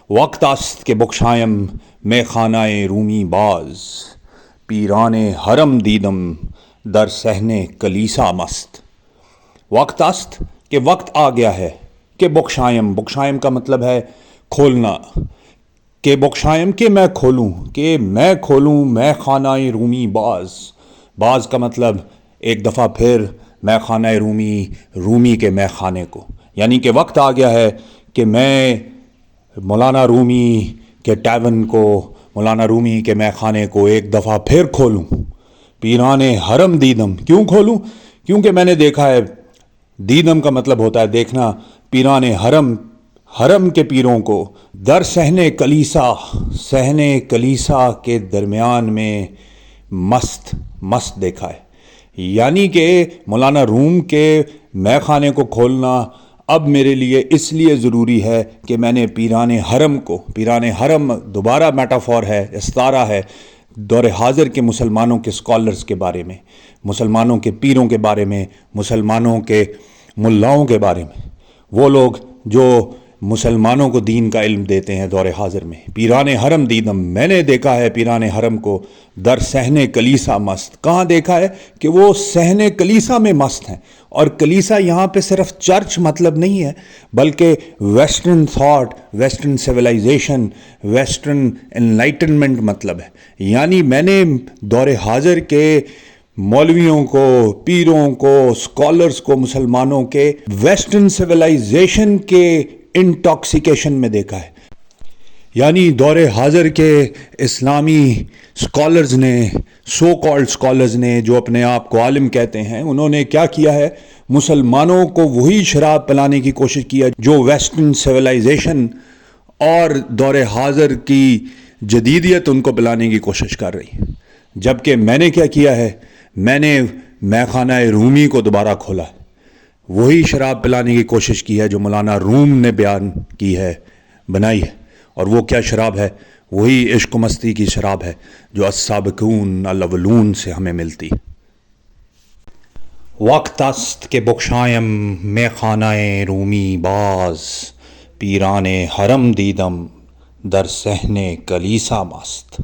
وقت است کہ بخشایم میں خانہ رومی باز، پیران حرم دیدم در صحن کلیسا مست۔ وقت است کہ وقت آ گیا ہے کہ بخشایم، بخشایم کا مطلب ہے کھولنا، کہ بخشایم کہ میں کھولوں میں خانہ رومی باز کا مطلب ایک دفعہ پھر میں خانہ رومی کے میں خانے کو، یعنی کہ وقت آ گیا ہے کہ میں مولانا رومی کے ٹیون کو، مولانا رومی کے میں خانے کو ایک دفعہ پھر کھولوں۔ پیران حرم دیدم، کیوں کھولوں؟ کیونکہ میں نے دیکھا ہے، دیدم کا مطلب ہوتا ہے دیکھنا، پیران حرم کے پیروں کو در صحن کلیسا کے درمیان میں مست دیکھا ہے، یعنی کہ مولانا روم کے میں خانے کو کھولنا اب میرے لیے اس لیے ضروری ہے کہ میں نے پیران حرم دوبارہ میٹافور ہے، استعارہ ہے دور حاضر کے مسلمانوں کے اسکالرز کے بارے میں، مسلمانوں کے پیروں کے بارے میں، مسلمانوں کے ملاؤں کے بارے میں، وہ لوگ جو مسلمانوں کو دین کا علم دیتے ہیں دور حاضر میں۔ پیران حرم دیدم، میں نے دیکھا ہے پیران حرم کو در صحن کلیسا مست۔ کہاں دیکھا ہے؟ کہ وہ صحن کلیسا میں مست ہیں، اور کلیسا یہاں پہ صرف چرچ مطلب نہیں ہے، بلکہ western thought, western civilisation, western enlightenment مطلب ہے۔ یعنی میں نے دور حاضر کے مولویوں کو، پیروں کو، اسکالرز کو، مسلمانوں کے ویسٹرن سویلائزیشن کے انٹاکسیکیشن میں دیکھا ہے۔ یعنی دور حاضر کے اسلامی اسکالرز نے، سو کالڈ اسکالرز نے، جو اپنے آپ کو عالم کہتے ہیں، انہوں نے کیا کیا ہے؟ مسلمانوں کو وہی شراب پلانے کی کوشش کیا جو ویسٹرن سویلائزیشن اور دور حاضر کی جدیدیت ان کو پلانے کی کوشش کر رہی ہے۔ جبکہ میں نے کیا کیا ہے؟ میں نے میں خانہ رومی کو دوبارہ کھولا ہے، وہی شراب پلانے کی کوشش کی ہے جو مولانا روم نے بیان کی ہے، بنائی ہے۔ اور وہ کیا شراب ہے؟ وہی عشق و مستی کی شراب ہے جو السابقون الاولون سے ہمیں ملتی۔ وقت است کہ بخشایم میں خانہ رومی باز، پیران حرم دیدم در صحن کلیسا مست۔